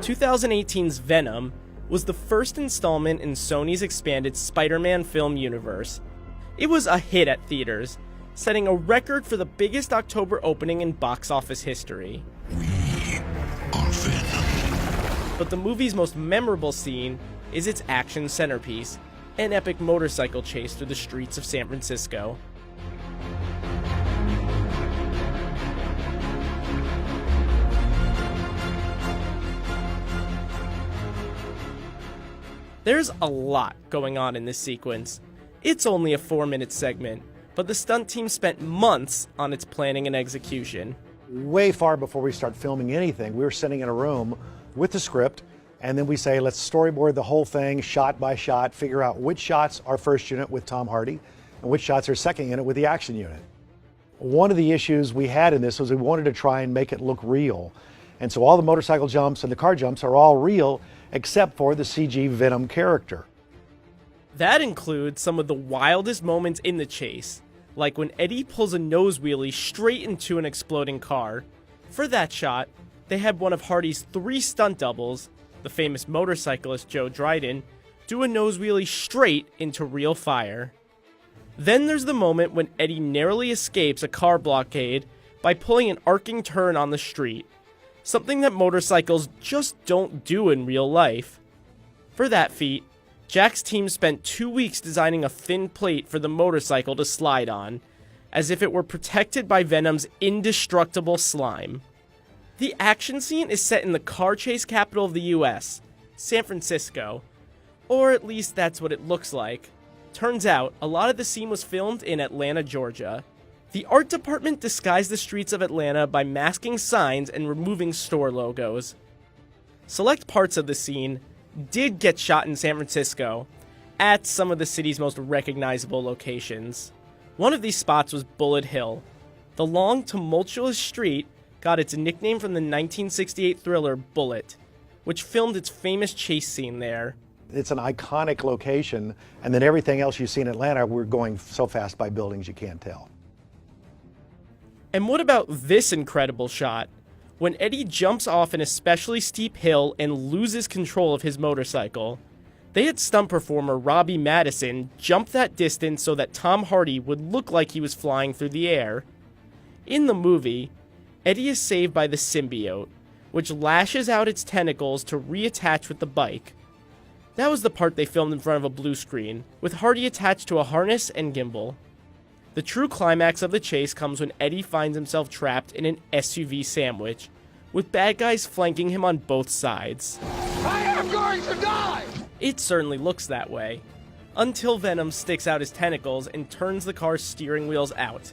2018's Venom was the first installment in Sony's expanded Spider-Man film universe. It was a hit at theaters, setting a record for the biggest October opening in box office history. We are Venom. But the movie's most memorable scene is its action centerpiece, an epic motorcycle chase through the streets of San Francisco. There's a lot going on in this sequence. It's only a 4-minute segment, but the stunt team spent months on its planning and execution. Way far before we start filming anything, we were sitting in a room with the script, and then we say, let's storyboard the whole thing shot by shot, figure out which shots are first unit with Tom Hardy, and which shots are second unit with the action unit. One of the issues we had in this was we wanted to try and make it look real. And so all the motorcycle jumps and the car jumps are all real, except for the CG Venom character. That includes some of the wildest moments in the chase, like when Eddie pulls a nose wheelie straight into an exploding car. For that shot, they had one of Hardy's 3 stunt doubles, the famous motorcyclist Joe Dryden, do a nose wheelie straight into real fire. Then there's the moment when Eddie narrowly escapes a car blockade by pulling an arcing turn on the street, something that motorcycles just don't do in real life. For that feat, Jack's team spent 2 weeks designing a thin plate for the motorcycle to slide on, as if it were protected by Venom's indestructible slime. The action scene is set in the car chase capital of the US, San Francisco, or at least that's what it looks like. Turns out, a lot of the scene was filmed in Atlanta, Georgia. The art department disguised the streets of Atlanta by masking signs and removing store logos. Select parts of the scene did get shot in San Francisco, at some of the city's most recognizable locations. One of these spots was Bullet Hill. The long, tumultuous street got its nickname from the 1968 thriller Bullet, which filmed its famous chase scene there. It's an iconic location, and then everything else you see in Atlanta, we're going so fast by buildings you can't tell. And what about this incredible shot? When Eddie jumps off an especially steep hill and loses control of his motorcycle. They had stunt performer Robbie Madison jump that distance so that Tom Hardy would look like he was flying through the air. In the movie, Eddie is saved by the symbiote, which lashes out its tentacles to reattach with the bike. That was the part they filmed in front of a blue screen, with Hardy attached to a harness and gimbal. The true climax of the chase comes when Eddie finds himself trapped in an SUV sandwich, with bad guys flanking him on both sides. I am going to die! It certainly looks that way, until Venom sticks out his tentacles and turns the car's steering wheels out,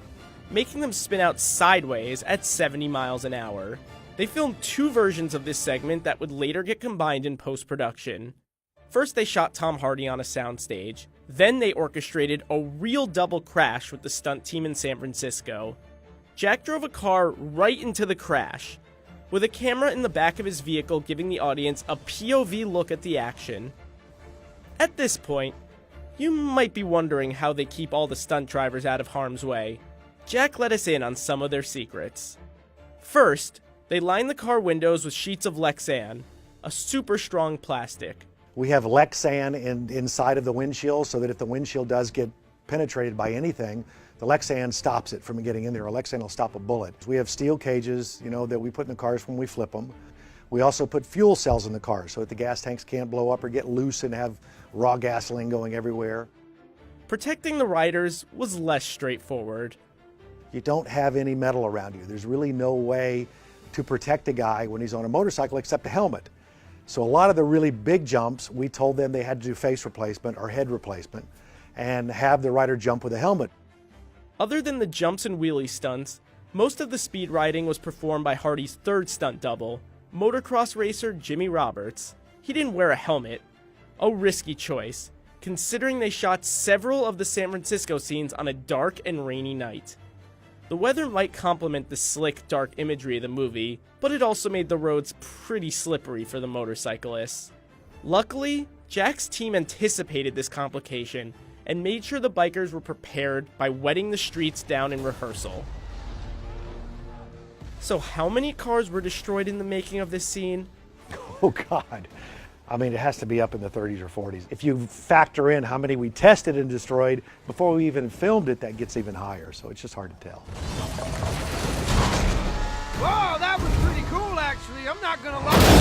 making them spin out sideways at 70 miles an hour. They filmed 2 versions of this segment that would later get combined in post-production. First, they shot Tom Hardy on a soundstage. Then they orchestrated a real double crash with the stunt team in San Francisco. Jack drove a car right into the crash, with a camera in the back of his vehicle giving the audience a POV look at the action. At this point, you might be wondering how they keep all the stunt drivers out of harm's way. Jack let us in on some of their secrets. First, they line the car windows with sheets of Lexan, a super strong plastic. We have Lexan inside of the windshield so that if the windshield does get penetrated by anything, the Lexan stops it from getting in there. A Lexan will stop a bullet. We have steel cages, that we put in the cars when we flip them. We also put fuel cells in the cars so that the gas tanks can't blow up or get loose and have raw gasoline going everywhere. Protecting the riders was less straightforward. You don't have any metal around you. There's really no way to protect a guy when he's on a motorcycle except a helmet. So a lot of the really big jumps, we told them they had to do face replacement or head replacement and have the rider jump with a helmet. Other than the jumps and wheelie stunts, most of the speed riding was performed by Hardy's 3rd stunt double, motocross racer Jimmy Roberts. He didn't wear a helmet, a risky choice, considering they shot several of the San Francisco scenes on a dark and rainy night. The weather might complement the slick, dark imagery of the movie, but it also made the roads pretty slippery for the motorcyclists. Luckily, Jack's team anticipated this complication and made sure the bikers were prepared by wetting the streets down in rehearsal. So how many cars were destroyed in the making of this scene? Oh God. I mean, it has to be up in the 30s or 40s. If you factor in how many we tested and destroyed before we even filmed it, that gets even higher. So it's just hard to tell. Whoa, that was pretty cool, actually. I'm not gonna lie.